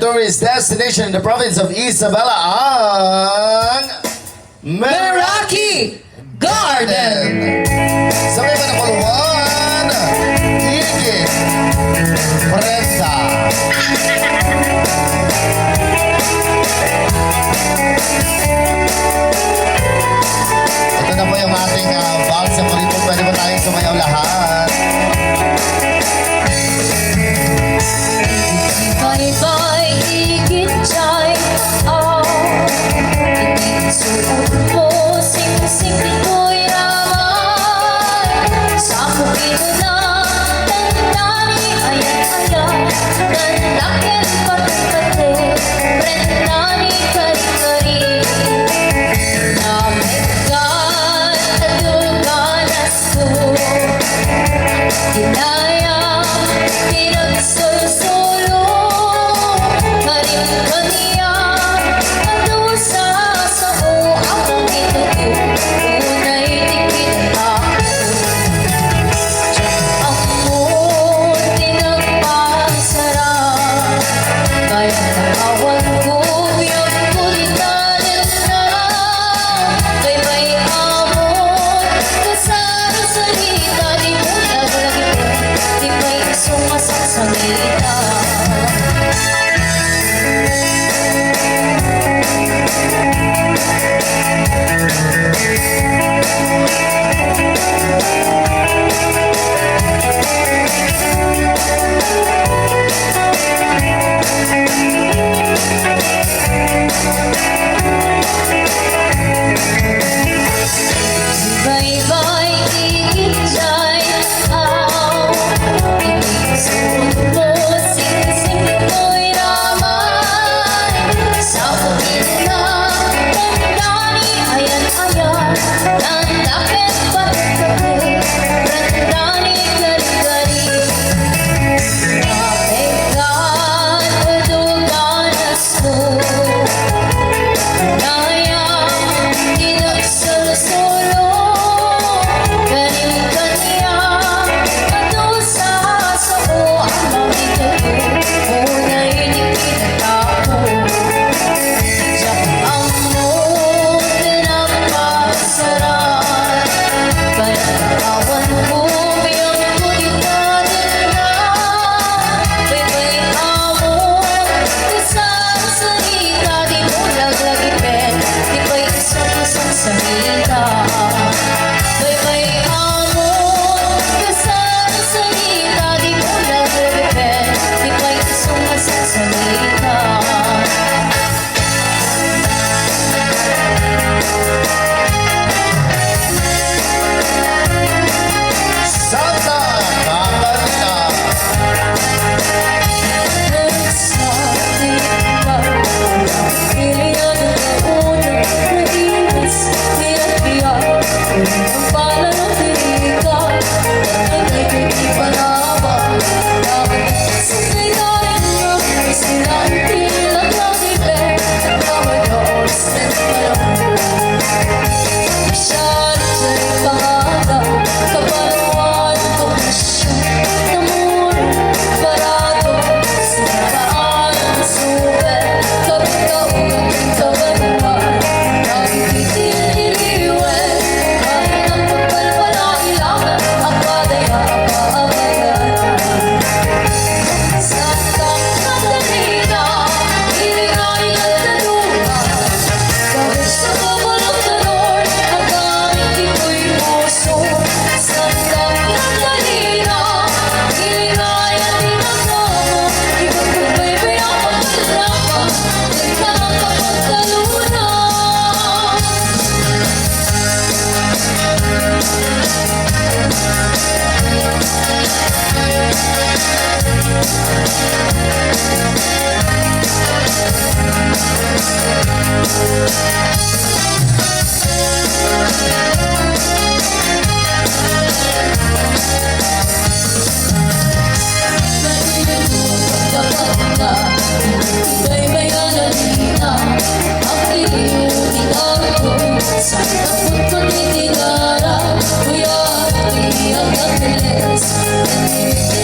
Tourist destination in the province of Isabela ang Meraki Garden! Sabay mo na Palawan, Igit, Presa. Ito na po yung ating bag sa Morito. Pwede po tayong sumayaw lahat. Bye-bye, igit chay, hindi suot mo, sing-sing ko'y ramay. Sa bukid na, tandani, ayan-ayan, nandakin pati-pati, prendani, kari-kari. Namegan, aduganas ko, kinayang, pinagsul-sulo.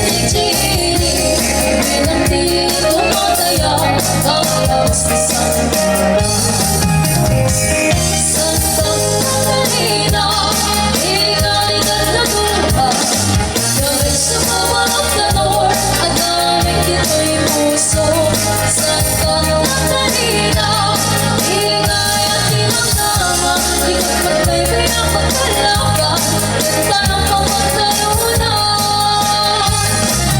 Pinagtili, pinagtili, tumataya sa sandalan. Santa Catarina, ingay at naguha. Galing sa bawat kanor, at daming dito'y puso. Santa Catarina, ingay at tinangama. Ikot magbaybay ang pagkalaban, ganda ng pamagtalunan.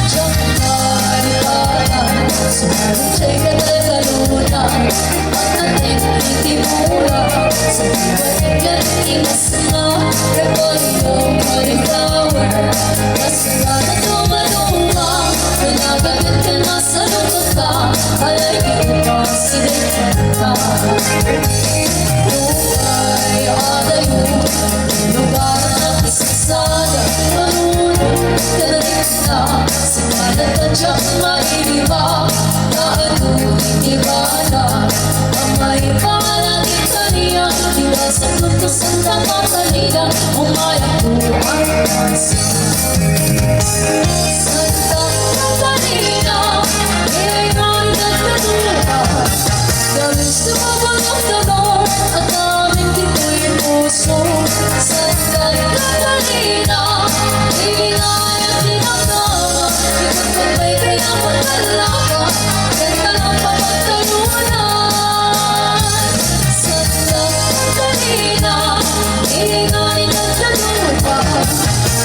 Diyak maritaran, sumunod siya'y katagalunan. At ating itimura, sa buwan imas na repolyo cauliflower. Masaya na tumalunga, pinagamit ka na sa lungkot ka, alay kita sinigit ka. Buhay adayo, lugar na kasasada, manunod ka na rin na, sigalat at siyang mailiba, na anu'y ibana. Ang may pangalan Italia, diba sa punto Santa Catalina, umayang buwan pansin. Santa Catalina, ingay at naguha. Galing sa bawat kanor, at daming dito'y puso. Santa Catalina, ingay at tinangama. Ikot magbaybay ang pagkalaban, ganda ng pamagtalunan. Santa Catalina, ingay at naguha.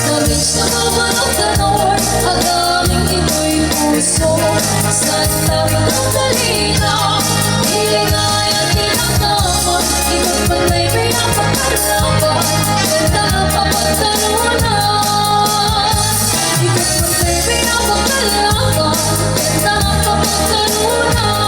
Galing sa bawat kanor, at daming dito'y puso. Santa Catalina, ingay at tinangama. Ikot magbaybay ang pagkalaban, ganda ng pamagtalunan. Ikot magbaybay ang pagkalaban, ganda ng pamagtalunan.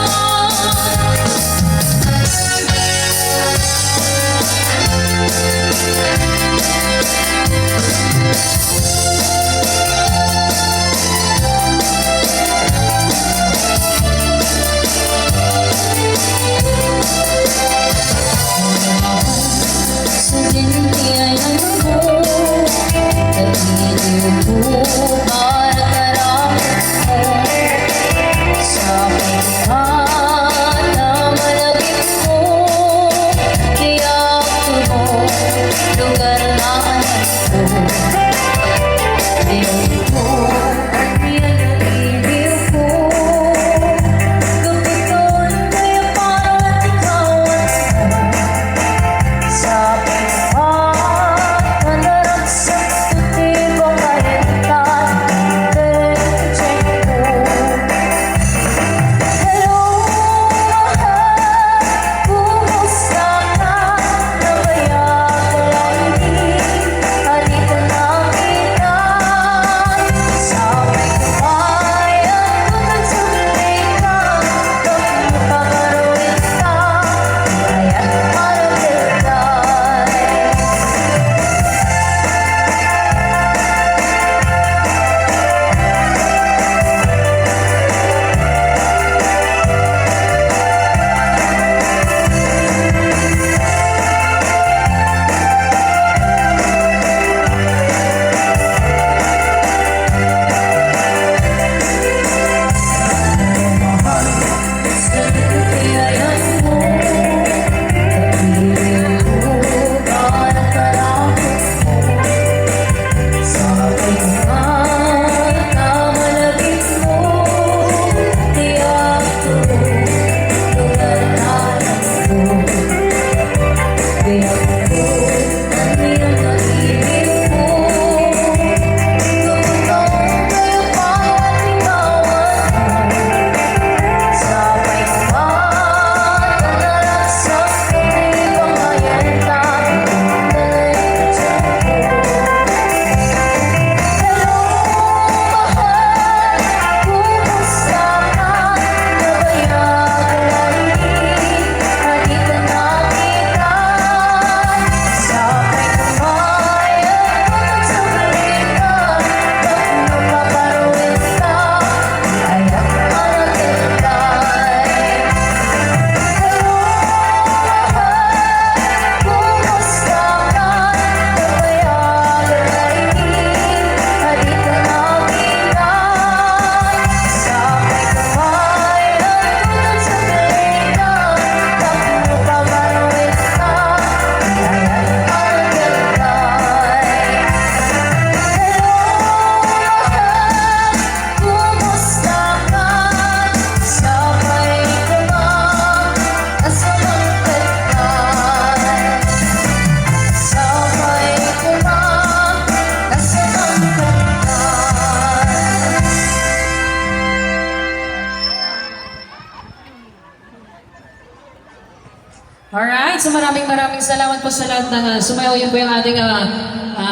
Alright, so maraming salamat po sa lahat ng sumayaw. Yun po yung ating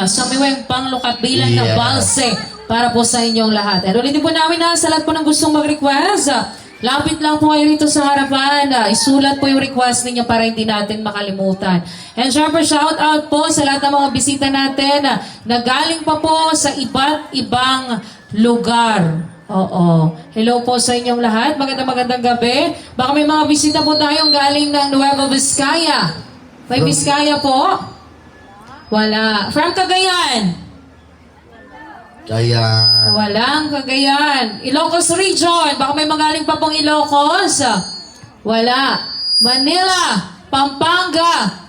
sumiweng panglukat bilang na Yes. balse para po sa inyong lahat. And ulitin po namin na sa lahat po ng gustong mag-request, lapit lang po kayo rito sa harapan. Isulat po yung request ninyo para hindi natin makalimutan. And syempre, shout out po sa lahat ng mga bisita natin na galing pa po sa iba't ibang lugar. Oo. Hello po sa inyong lahat. Magandang gabi. Baka may mga bisita po tayong galing ng Nueva Vizcaya. May Vizcaya po? Wala. From Cagayan? Kaya, Walang Cagayan. Ilocos Region. Baka may magaling pa pong Ilocos? Wala. Manila. Pampanga.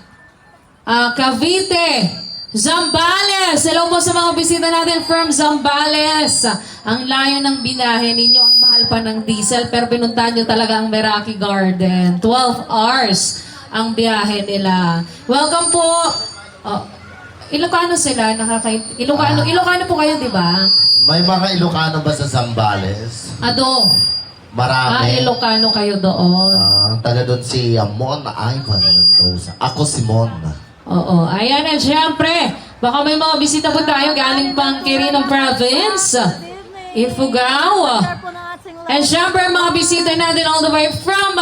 Cavite. Zambales! Hello po sa mga bisita natin from Zambales. Ang layo ng binahe ninyo, ang mahal pa ng diesel, pero pinuntahan nyo talaga ang Meraki Garden. 12 hours ang biyahe nila. Welcome po! Oh, Ilocano sila, Ilocano po kayo, di ba? may mga Ilocano ba sa Zambales? Ado. Marami. Ilocano kayo doon. Taga doon si Mon Ivan Mendoza. Ako si Mon. Oo, ayan at syempre, baka may mga bisita po tayo galing pang Quirino Province, Ifugao. And syempre, mga bisita natin all the way from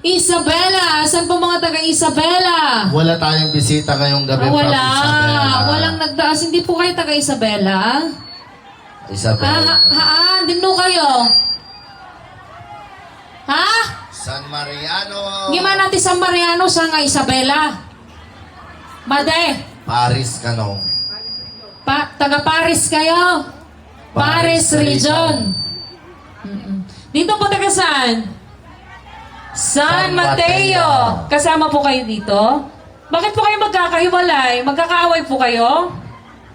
Isabela. Saan po mga taga Isabela? Wala tayong bisita ngayong gabi from Wala. Isabela. Walang nagtaas. Hindi po kayo taga Isabela? Isabela. Din po kayo? Ha? San Mariano. Gimana natin San Mariano sa nga Isabela? Made? Paris ka no. Taga Paris kayo? Paris Region. Dito po taga saan? San Mateo. Kasama po kayo dito? Bakit po kayo magkakahiwalay? Magkakaaway po kayo?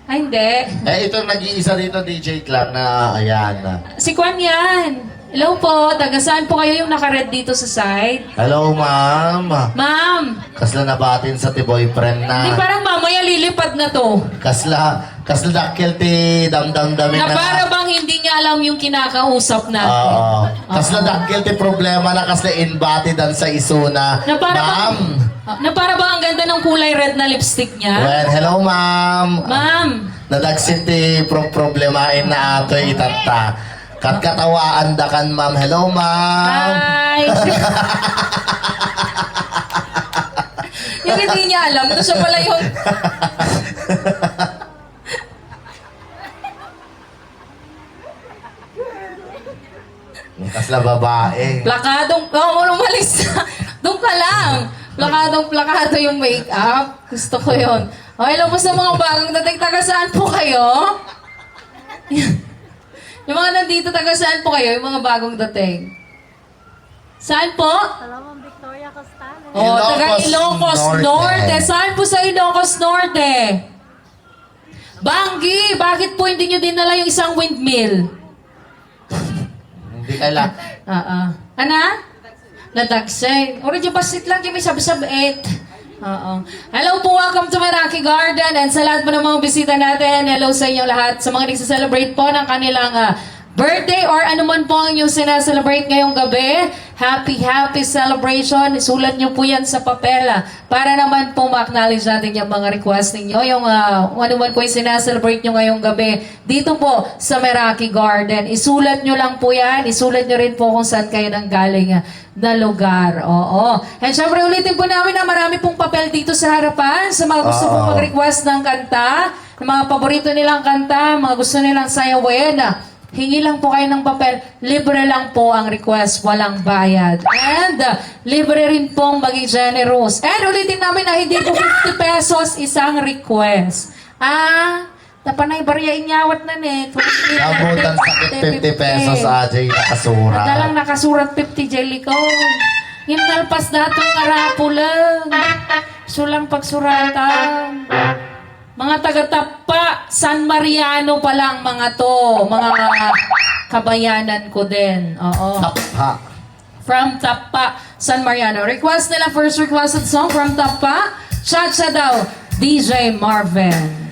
Ay, hindi. Ito nag-iisa dito DJ Clark na ayan. Si Kwan yan. Hello po. Taga saan po kayo yung naka-red dito sa side? Hello, ma'am. Ma'am. Kasla nabatin sa ti boyfriend Hindi na. parang mamaya lilipad na to. Kasla dakil ti damdamdamin Na para bang hindi niya alam yung kinakausap natin. Oo. Kasla dakil ti problema na kasla inbati dan sa isuna. Na para Ma'am. Na para bang ang ganda ng kulay red na lipstick niya? Well, hello, ma'am. Ma'am. Nadagsit ti problemain na ato itata. Katkatawaan da kan, ma'am. Hello, ma'am. Hi! Yung hindi niya alam, ito siya pala yung... Kasla babae. Plakadong... umalis na. Doon ka lang. Plakado yung make-up. Gusto ko yun. Okay, hello po sa mga bagong dating. Taga saan po kayo? Yung mga nandito, taga saan po kayo? Yung mga bagong dating. Saan po? Salamang Victoria Costano. Oh, taga Ilocos Ilocos Norte. Norte. Saan po sa Ilocos Norte? Banggi, bakit po hindi nyo dinala yung isang windmill? Hindi kailan. Ana? Nadagseng. Origin basit lang kami sabi-sabit. Hello po, welcome to Meraki Garden and sa lahat po ng mga bisita natin, hello sa inyo lahat. Sa mga nagsiselebrate po ng kanilang birthday or anuman po ang inyong sinaselebrate ngayong gabi, happy celebration. Isulat nyo po yan sa papel para naman po ma-acknowledge natin yung mga request ninyo. Yung anuman po yung sinaselebrate nyo ngayong gabi dito po sa Meraki Garden. Isulat nyo lang po yan. Isulat nyo rin po kung saan kayo nanggaling na lugar. Oo. And syempre ulitin po namin na marami pong papel dito sa harapan sa mga gusto pong mag-request ng kanta, ng mga paborito nilang kanta, mga gusto nilang sayawin. Hingi lang po kayo ng papel. Libre lang po ang request. Walang bayad. And libre rin pong maging generous. And ulitin namin na hindi po 50 pesos isang request. Tapanay barya inyawat na net. Nabutan sa 50 pesos Ajay nakasura. Madalang nakasurat 50 jelly ko. Hinalpas na itong arapo lang. Sulang pagsuratan. Mga taga-Tapa, San Mariano pa lang mga to. Mga kabayanan ko din. Oo. Tapa. From Tapa, San Mariano. Request nila, first requested song from Tapa. Cha-cha daw, DJ Marvin.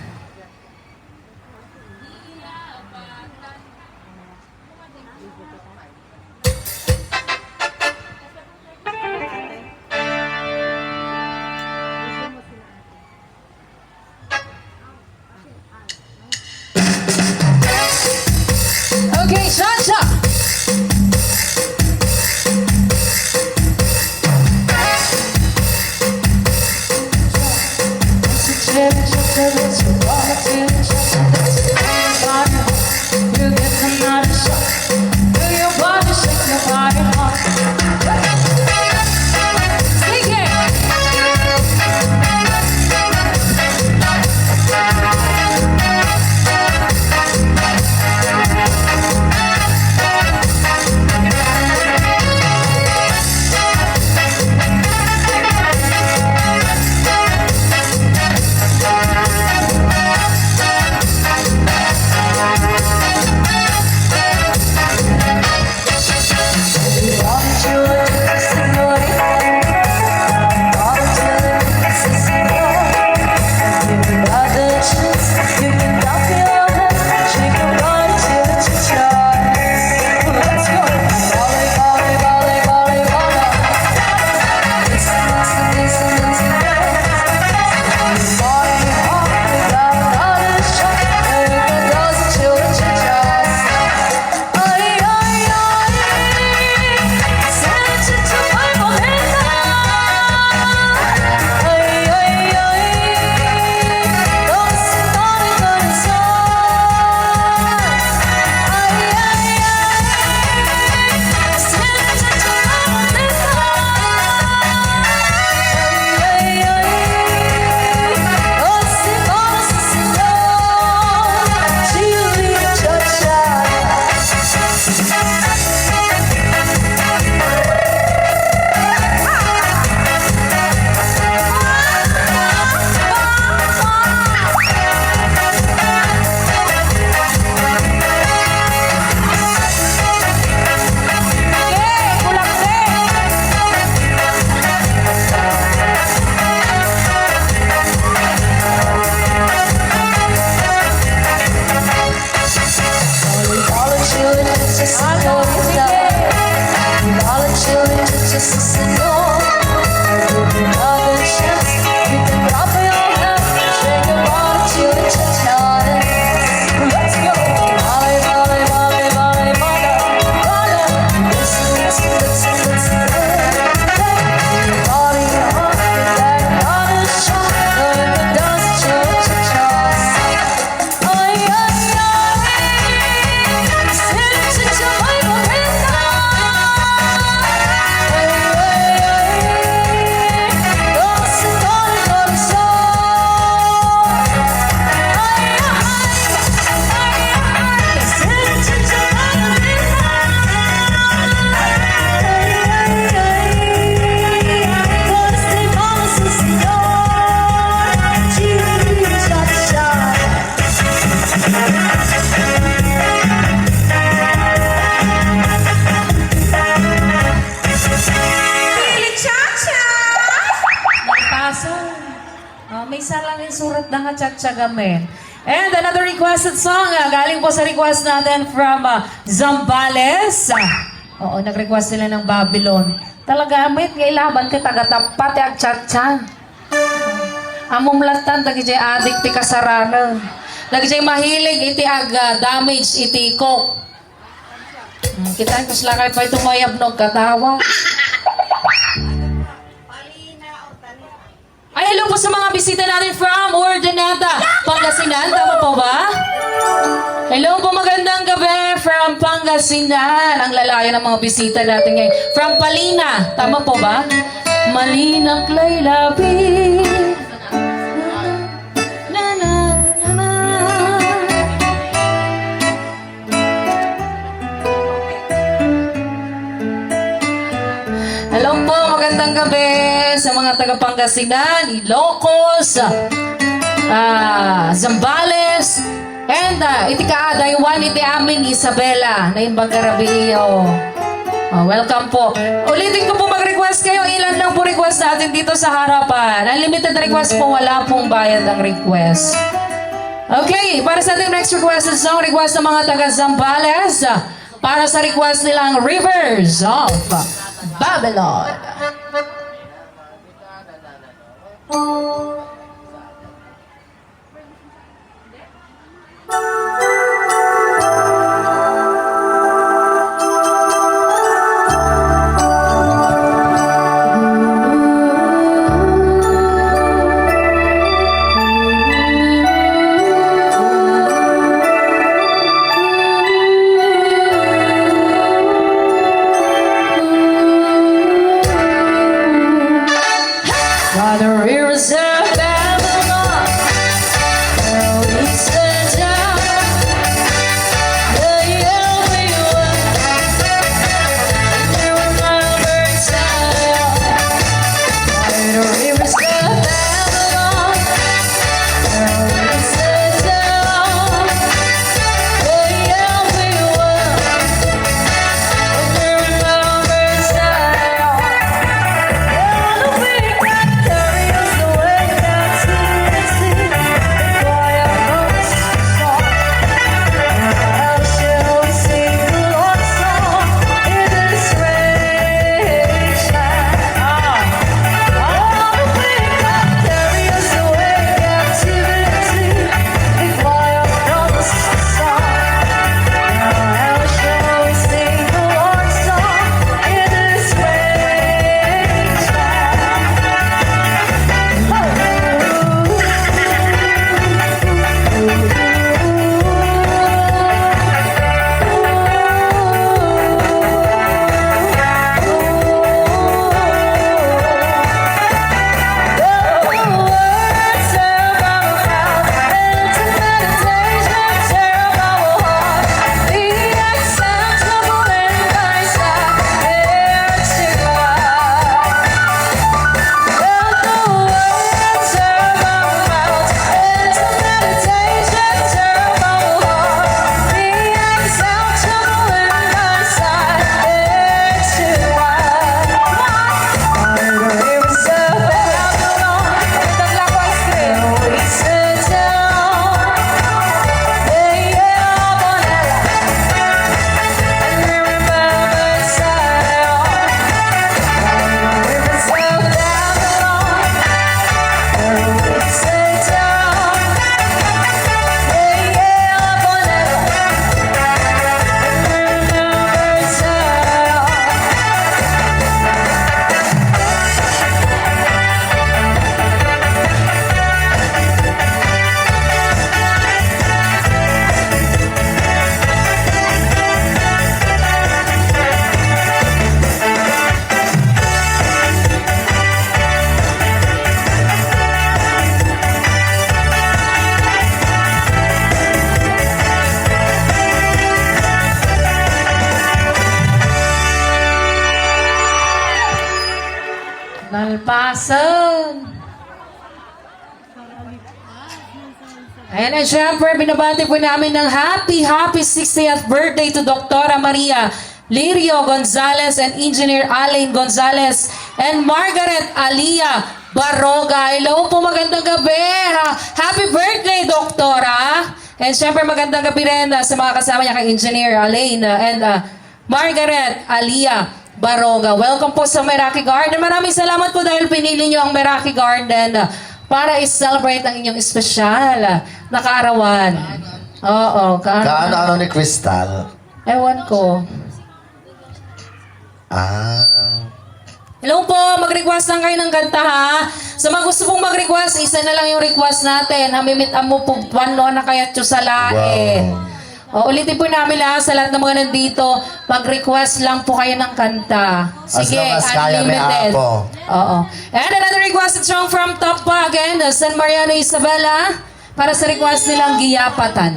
May salamin surat na nga tsatsagamen. And another requested song, galing po sa request natin from Zambales. Oo, nag-request sila ng Babylon. Talaga, may ngailaban ka taga-tapat ang tsatsa. Amumlatan, nagijay adik ti kasaranan. Nagijay mahilig iti damage iti kok. Kita ko sila kayo pa itumayab ng katawa. Ay, hello po sa mga bisita natin from Urdaneta, Pangasinan. Tama po ba? Hello po, magandang gabi from Pangasinan. Ang lalayo ng mga bisita natin ngayon. From Palina. Tama po ba? Malinang laylabi. Na, na, na, na. Hello po, magandang gabi sa mga taga Pangasinan, Ilocos, Zambales, and iti kaadaywan iti amin Isabela na imbang karabiyo. Welcome po. Ulitin ko po mag-request kayo. Ilan lang po request natin dito sa harapan. Unlimited request po, wala pong bayad ang request. Okay, para sa ating next requested song, request ng mga taga Zambales, para sa request nilang Rivers of Babylon. Nalpasan. Ayan na, syempre, binabati po namin ng happy 60th birthday to Dr. Maria Lirio Gonzalez and Engineer Alain Gonzalez and Margaret Alia Baroga. Hello po, magandang gabi. Happy birthday, Doktora. And syempre, magandang gabi rin sa mga kasama niya kay Engineer Alain and Margaret Alia Baroga. Welcome po sa Meraki Garden. Maraming salamat po dahil pinili niyo ang Meraki Garden para i-celebrate ang inyong espesyal na kaarawan. Oo, Kaano-ano ni Crystal? Ewan ko. Ah. Hello po, mag-request lang kayo ng kanta ha. Sa mga gusto pong mag-request, isa na lang yung request natin. Hamimit amo po, pano na kaya tiyo sa lae. O, ulitin po namin lahat sa lahat ng mga nandito. Mag-request lang po kayo ng kanta. Sige, As long as kaya, may unlimited. apo. Oo. And another requested song from Top Pa again, San Mariano Isabela, para sa request nilang Giyapatan.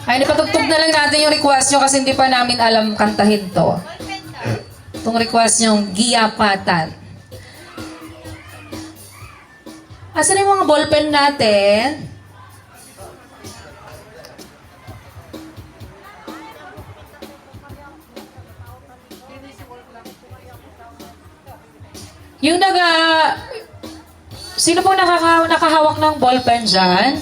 Ay, napatugtog na lang natin yung request nyo kasi hindi pa namin alam kantahin to. Itong request nyo, Giyapatan. Asan yung mga ballpen natin? Yung sino pong nakahawak ng ballpen dyan?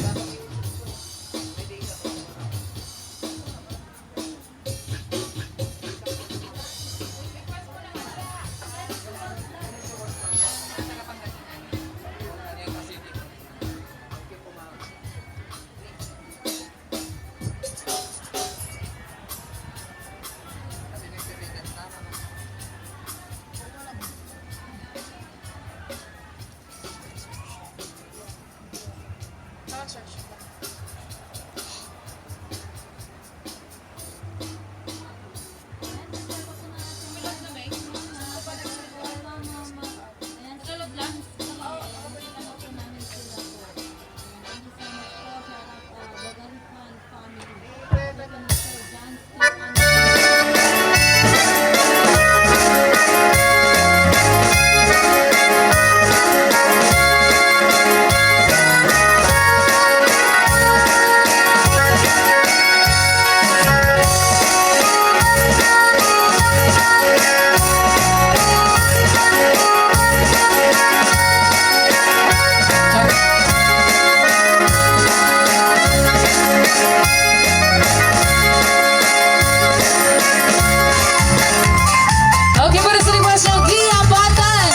Okay, para sa request nyo, Giyapatan!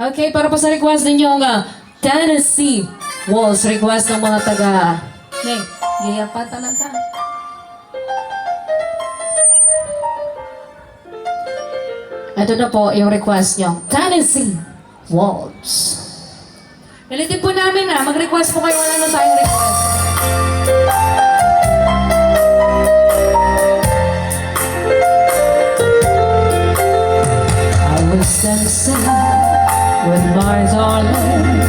Okay, para po sa request ninyo nga, Tennessee Walls, request ng mga taga... Okay, Giyapatan na ta. Ito na po yung request nyo, Tennessee Walls. Ulitin po namin na, mag-request po kayo, wala na tayong request. I will stand aside with my darling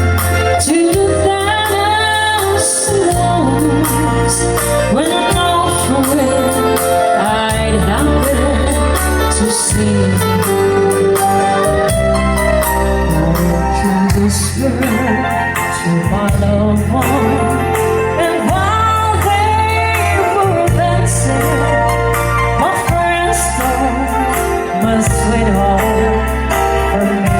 to the thousands when I'm off away. I'd have it to see. To this world, to my loved one, and while they were dancing, my friends stole my sweetheart from me.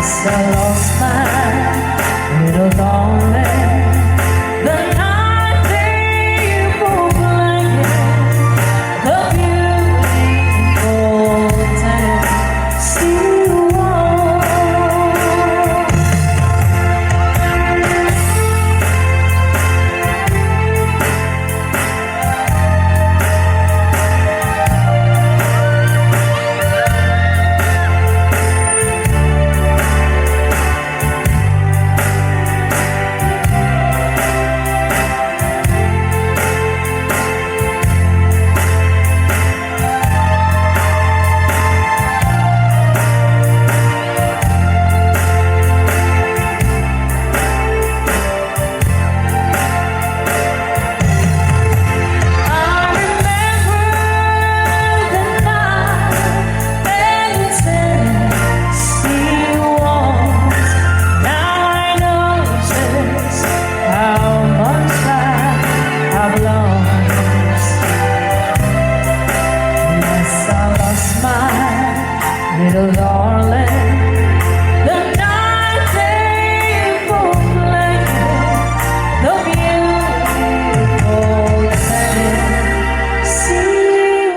Yes, I lost my little darling. The night they broke blanket, the beautiful Tennessee waltz. Little darling, the night they broke blanket, the beautiful Tennessee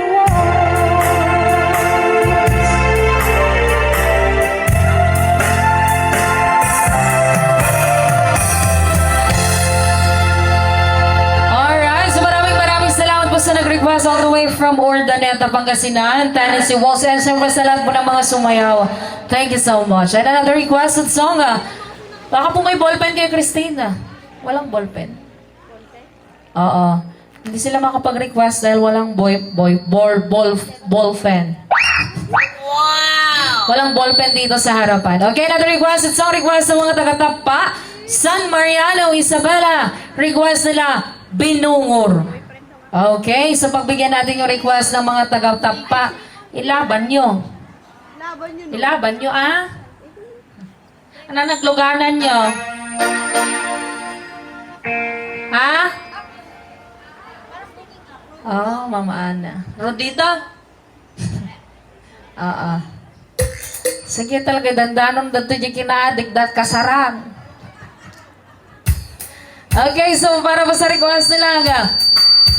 waltz. Alright, so maraming salamat po sa nag-request all the way from Urdaneta, Pangasinan, Tennessee Waltz, and siyempre sa lahat po ng mga sumayaw. Thank you so much. And another requested song, baka po may ballpen kay Christina. Walang ballpen. Oo. Hindi sila makapag-request dahil walang ballpen. Wow! Walang ballpen dito sa harapan. Okay, another requested song, request ng mga taga-Tapa, San Mariano, Isabela. Request nila, Binungor. Okay, so pagbigyan natin yung request ng mga taga-Tapa, ilaban nyo. Ilaban nyo, ah? Ano nagluganan nyo? Ha? Oh, Mama Ana. Rodita? Oo. Sige talaga, dandanon dito yung kinaadigdat kasaran. Okay, so para sa request nila,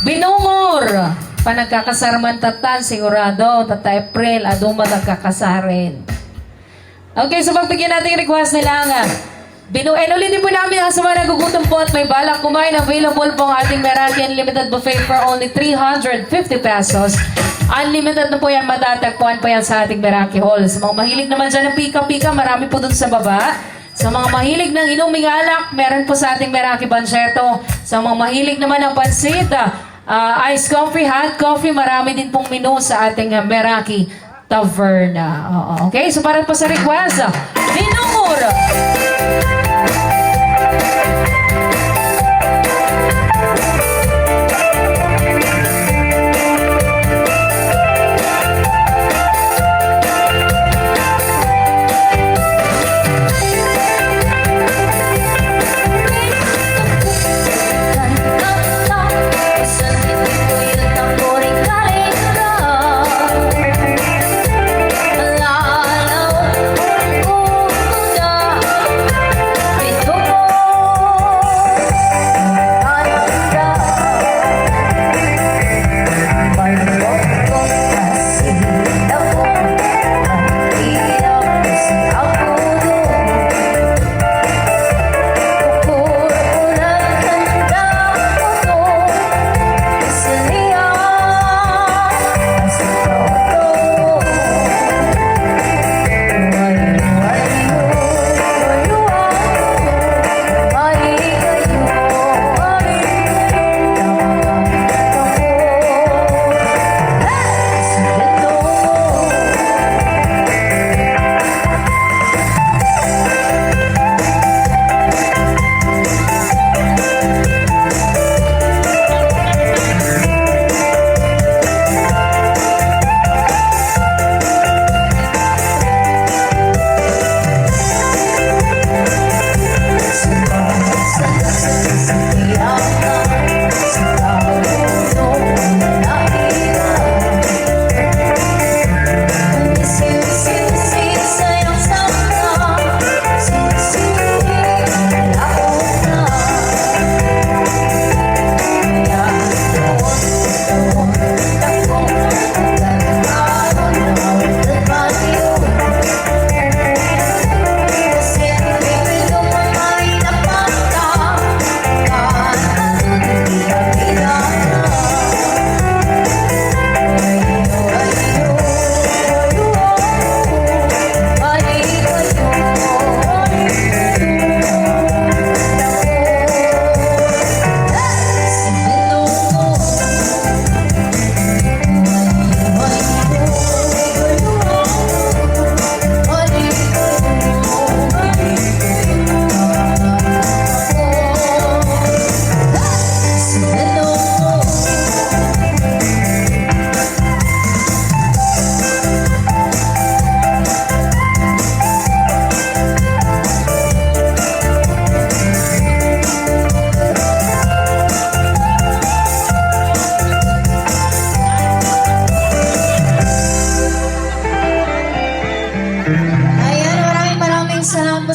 Binungor, panagkakasarman tatan, sigurado, tata April, aduma nagkakasarin. Okay, so pagbigyan natin yung request nila nga. Ulitin po namin ang sa mga nagugutom po at may balak kumain. Available po ang ating Meraki Unlimited Buffet for only 350 pesos. Unlimited na po yan, matatagpuan po yan sa ating Meraki Hall. Sa mga mahilig naman dyan ng pika-pika, marami po dun sa baba. Sa mga mahilig ng inuming alak, meron po sa ating Meraki Bancherto. Sa mga mahilig naman ng pansit, iced coffee, hot coffee, marami din pong menu sa ating Meraki Taverna. Okay, so para po sa request, Binungor! Lalo,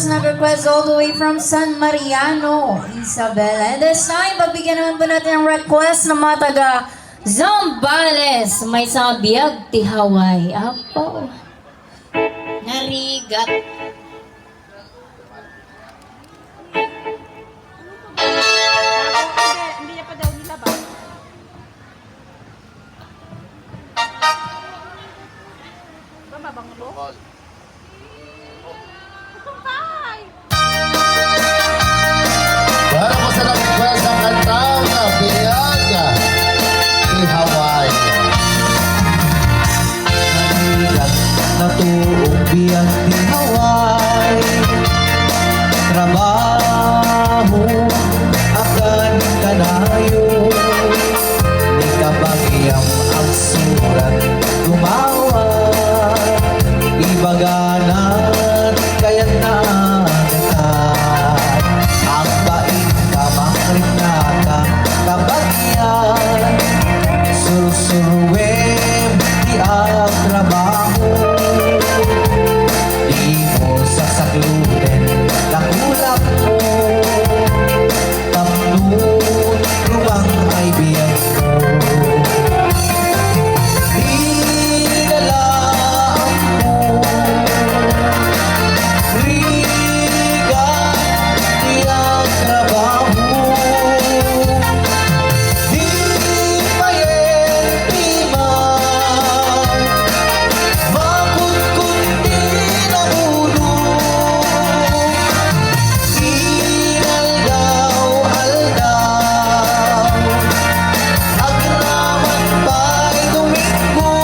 po sa nag-request all the way from San Mariano, Isabela. And this time, pabigyan naman po natin ang request ng mga taga Zambales. May sabiyag ti Hawaii. Apo. Narigat. Hindi niya pa daw nilabas. Bababang mo? Hi! Para po sa nag-request ang kantang Biyaga ni Hawaii. Nanigat na tuong biyang di Hawaii. Trabaho akan kanayo. Di kabagyang ang surat gumawa. Ibaganan kaya't naagatan. Ang bait ka makrinata kabagyan. Surusuruin di ang trabaho. Di mo sasaklutin nakulak mo. Tamnun lumang ay biyag mo. Dinalaan mo. Rigat di ang trabaho. Di payentiman, makutkuti na ulo. Inaldaw-aldaw, agraman pa'y Domingo.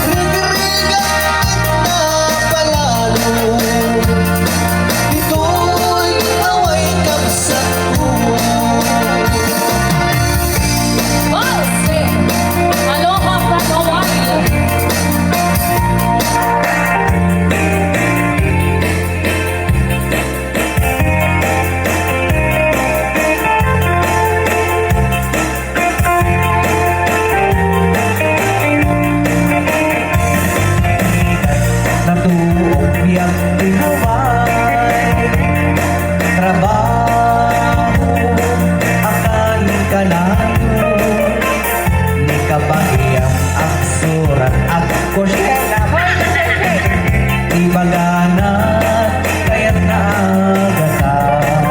Rigrigat na palalo, ito'y away kapsat ko. Bose! Aloha from Hawaii! Natuong biyang di Hawaii. Trabaho akan kanayo. Ni kabahiyang ang surat at kusyena. Ibagana kaya't naagatan.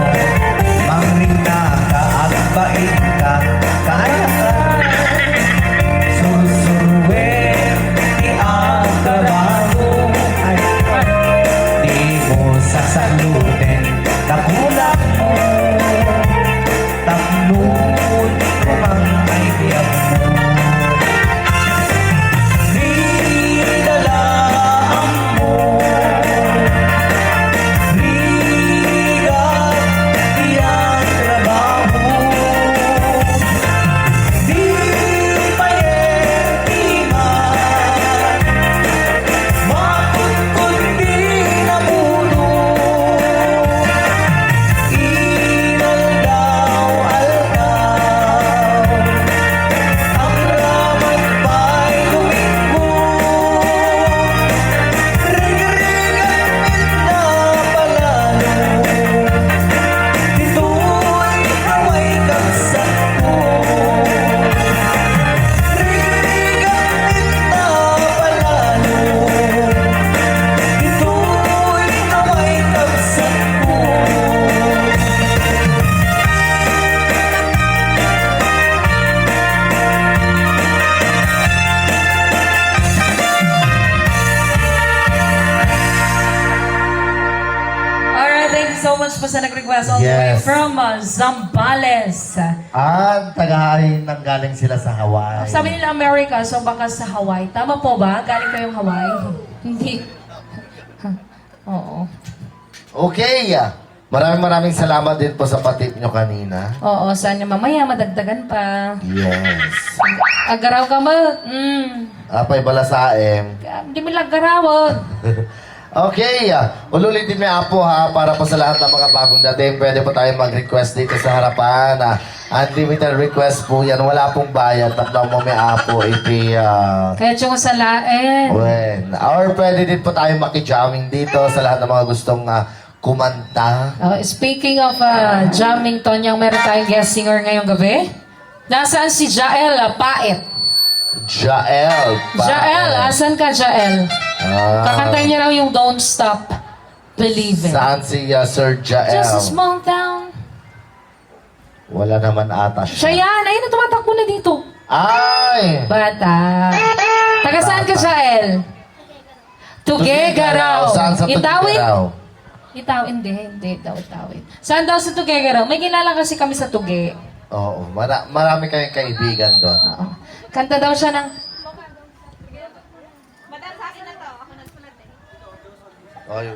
Mangrinta ka at bait ka kaya ka. Surusuruin di ang trabaho. Di mo sasaklutin nakulak mo. Tamnun kumang ay biyag mo. Dinalaan mo. Rigat di ang trabaho. Di payentiman, makutkuti na ulo. Inaldaw-aldaw, ang ramat pa'y Domingo. Rigrigat na palalo, ito'y away kapsat ko. Rigrigat na palalo, ito'y away kapsat ko. Alright, thank you so much po sa nag-request all the way Yes. from Zambales. Tagahain nang galing sila sa Hawaii. Sabi nila America, so baka sa Hawaii. Tama po ba? Galing kayong Hawaii? Hindi. Oo. Okay. Maraming salamat din po sa patip nyo kanina. Oo, sana mamaya madagdagan pa. Yes. Agaraw ka mo? Apay balasaem. Hindi mo lang garawon. Okay, ulitin mo yung apo ha, para po sa lahat ng mga bagong dating, pwede po tayo mag-request dito sa harapan. Unlimited request po yan, wala pong bayad, tatlaw mo may apo, iti, Kaya tsong salain. or pwede din po tayo makijamming dito sa lahat ng mga gustong kumanta. Speaking of jamming, Tonyang, meron tayong guest singer ngayong gabi. Nasaan si Jael Paet? Jael. Jael, asan ka, Jael? Kakantay niya raw yung Don't Stop Believing. Saan si Sir Jael? Just a small town. Wala naman ata Siya siya. yan, ayun na tumatakbo na dito. Ay! Bata. Taga saan ka, Jael? Tugegaraw. Saan sa Itawid? Tugigaraw? Itawid, hindi daw itawid. Saan daw sa Tugegaraw? May kilala kasi kami sa Tuge. Oo, marami kayong kaibigan doon. Oo. Kanta daw siya ng Madam, sa akin na to. Ako nagsulat eh. Oy.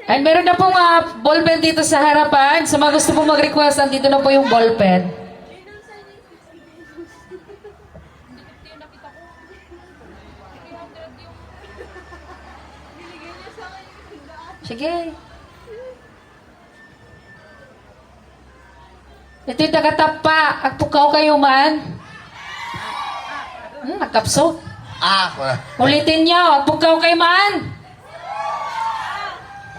Ay, meron na pong ballpen dito sa harapan. Sa mga gusto pong mag-request, andito na po yung ballpen. Sige. Ito'y tagatapa. Agpukaw kayo man. Nagkapso. Wala. Ulitin niyo. Agpukaw kayo man.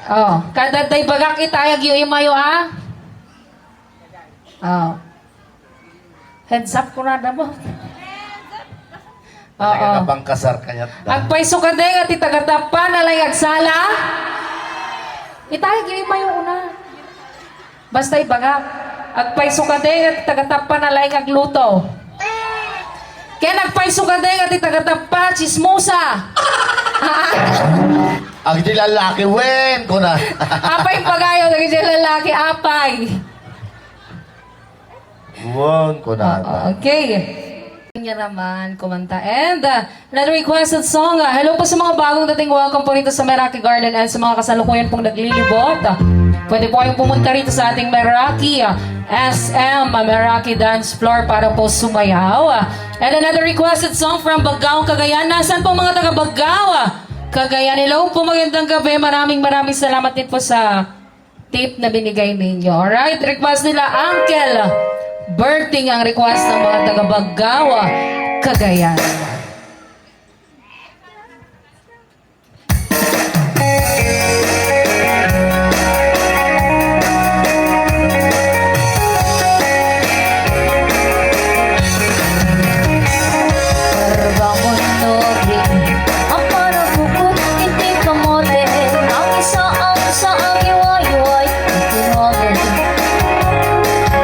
Oh, kada day bagak itayag yung imayo ha. Oh. Heads up ko na mo. Talaga Oo. na bang kasar kayat da? Agpaiso ka din at itagatapa na lang agsala. Itayag yung imayo una. Basta ibagak. Agpaiso ka din at itagatapa na lang agluto. Kaya nagpaiso ka din at itagatapa chismosa. Ang di lalaki, wen ko na. Apay pagayo, naging siya lalaki, apay. Wen ko na. Okay. Niya naman, kumanta. And another requested song. Hello po sa mga bagong dating. Welcome po rito sa Meraki Garden and sa mga kasalukuyan pong naglilibot. Pwede po kayong pumunta rito sa ating Meraki SM, Meraki Dance Floor para po sumayaw. And another requested song from Bagao, Cagayan. Nasaan po mga taga Bagao? Cagayan, hello po, magandang gabi. Maraming salamat din po sa tip na binigay ninyo. Alright, request nila Uncle Berting ang request ng mga taga Bagao, Cagayan.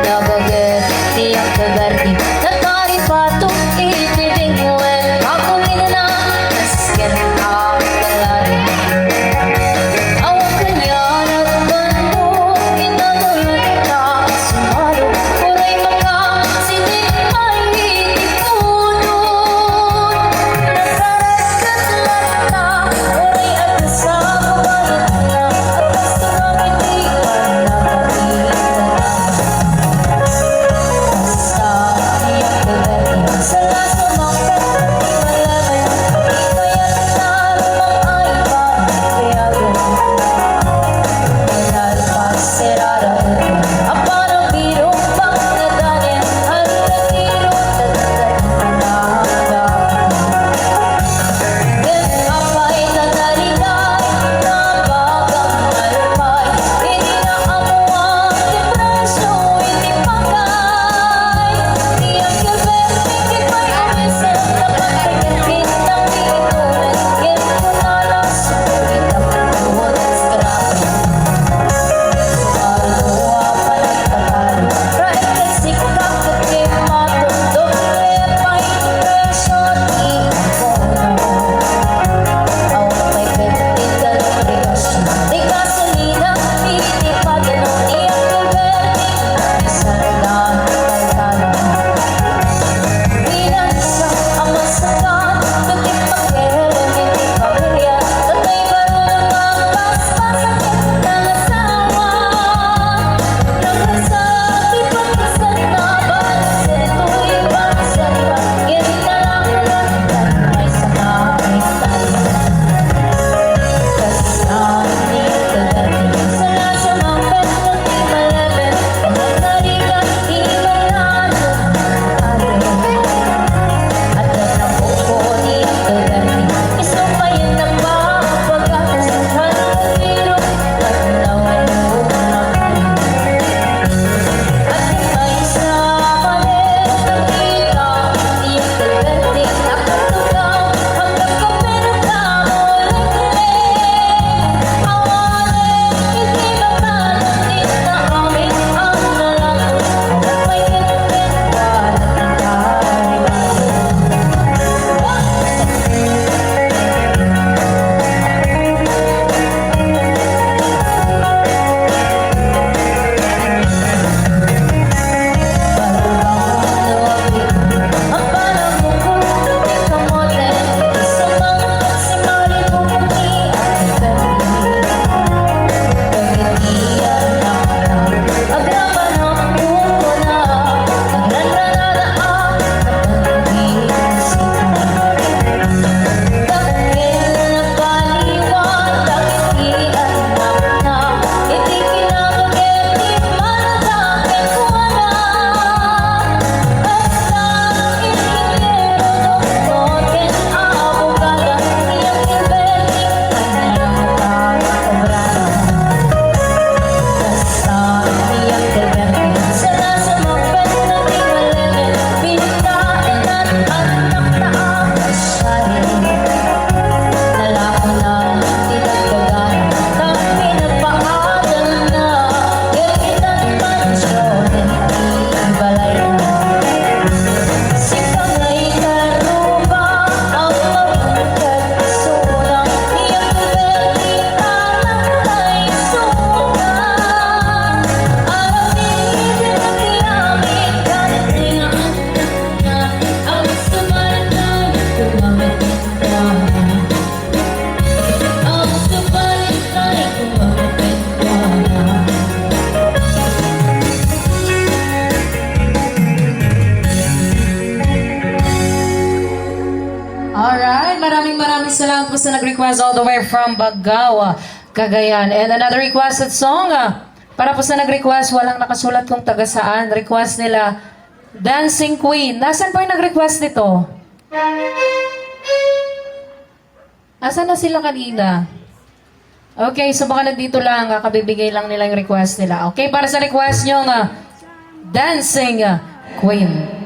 Nagaget, tiyak kagarti, tatari pato, ititing well. na nag-request all the way from Bagao, Cagayan. And another requested song, para po sa nag-request, walang nakasulat kung taga saan. Request nila, Dancing Queen. Nasaan po yung nag-request nito? Asan na sila kanina? Okay, so baka nandito lang, kabibigay lang nila yung request nila. Okay, para sa request nyo, Dancing Queen.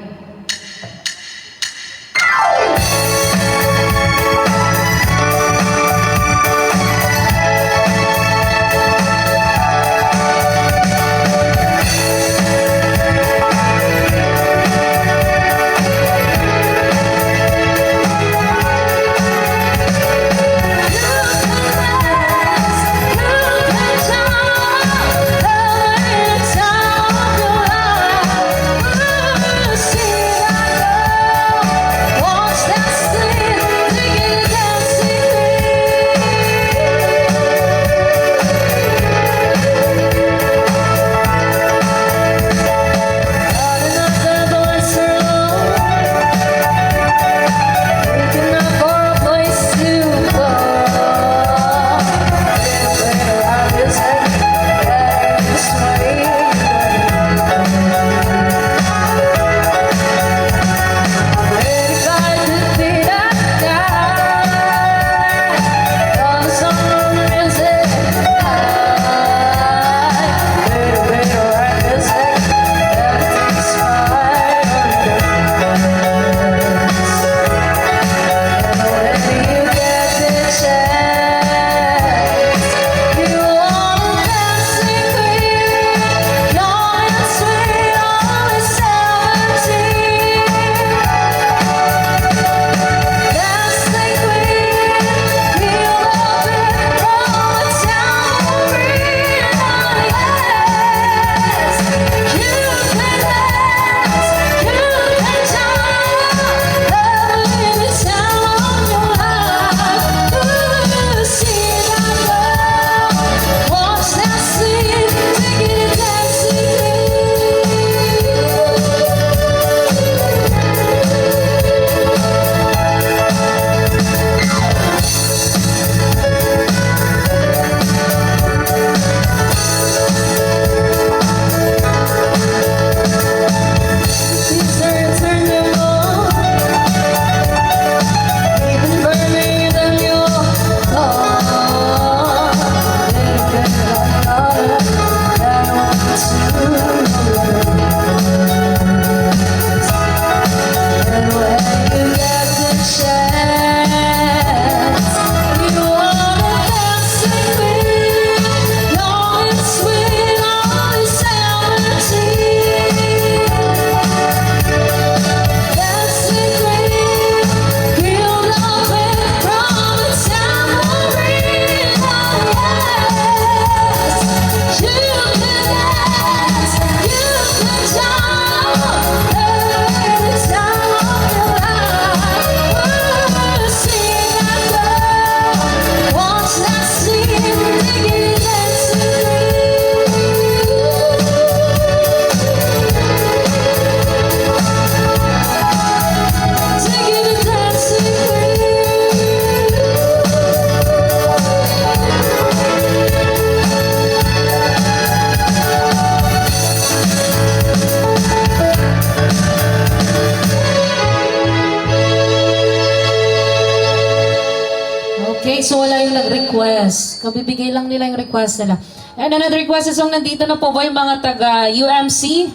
Okay, so wala yung nag-request. Kabibigay lang nila yung request nila. And another request is nandito na po ba yung mga taga UMC?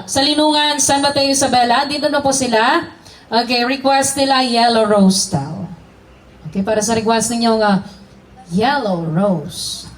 Sa Linungan, San Mateo, Isabela. Dito na po sila. Okay, request nila Yellow Rose daw. Okay, para sa request ninyo Yellow Rose.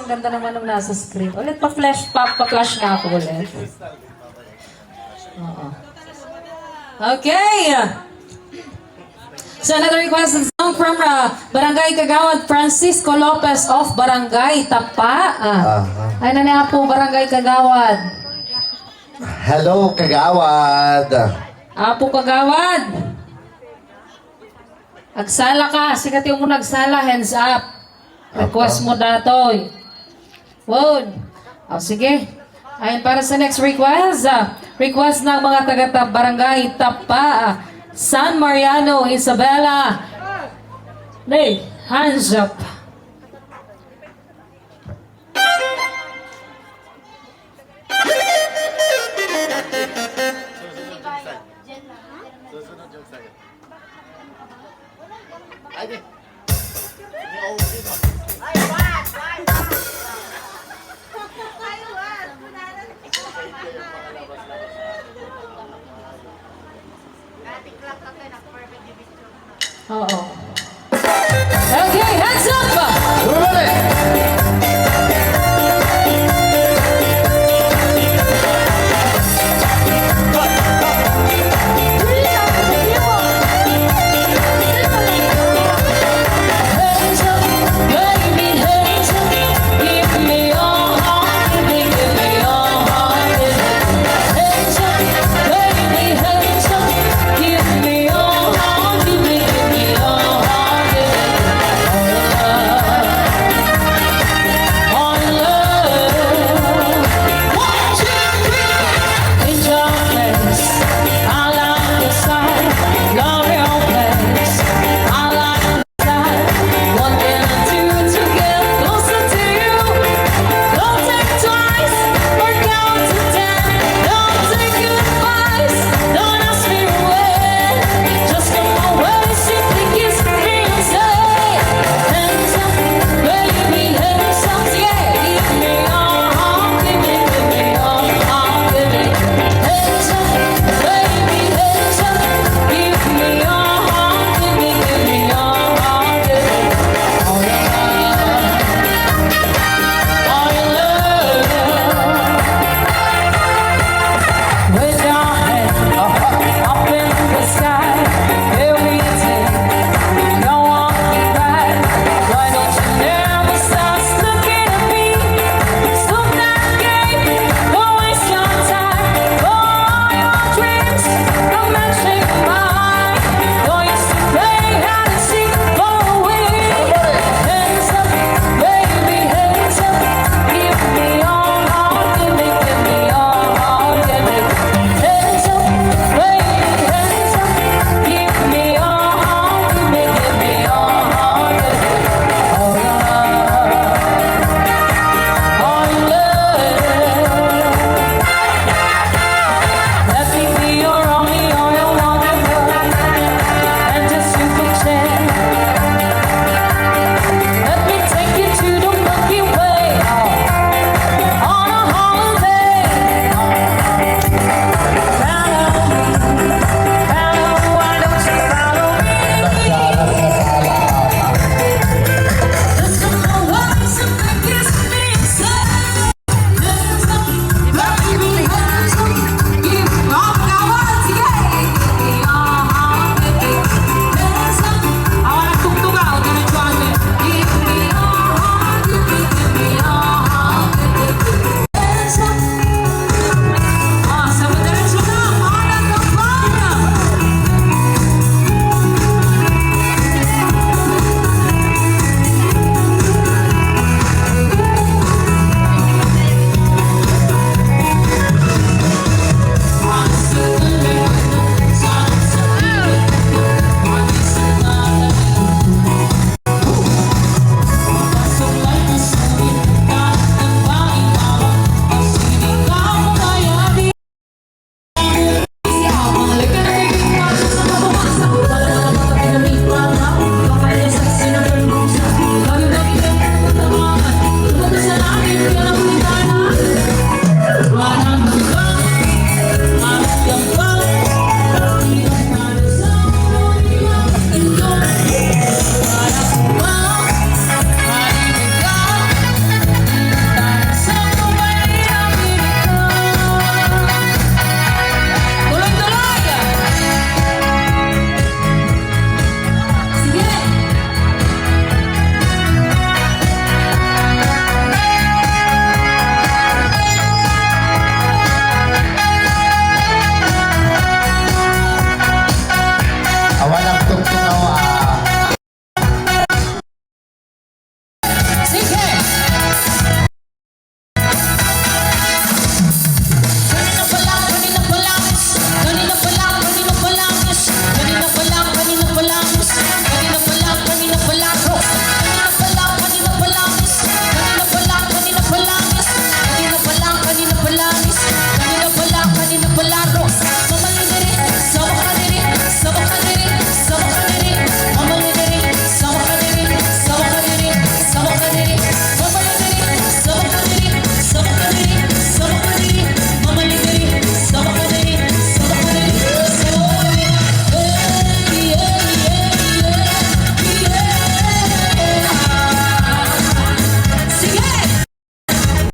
ang ganda naman ng nasa screen. Ulit pa-flash nga ako ulit. Oo. Okay! So another request is song from Barangay Kagawad, Francisco Lopez of Barangay Tapa. Ano na po, Barangay Kagawad? Hello, Kagawad. Apo Kagawad. Agsala ka. Sikat yung mo nagsala. Hands up. Request mo datoy. Won. O sige. Ayun para sa next request. Request ng mga taga-barangay Tapa. San Mariano, Isabela. Hey, hands up. Oo.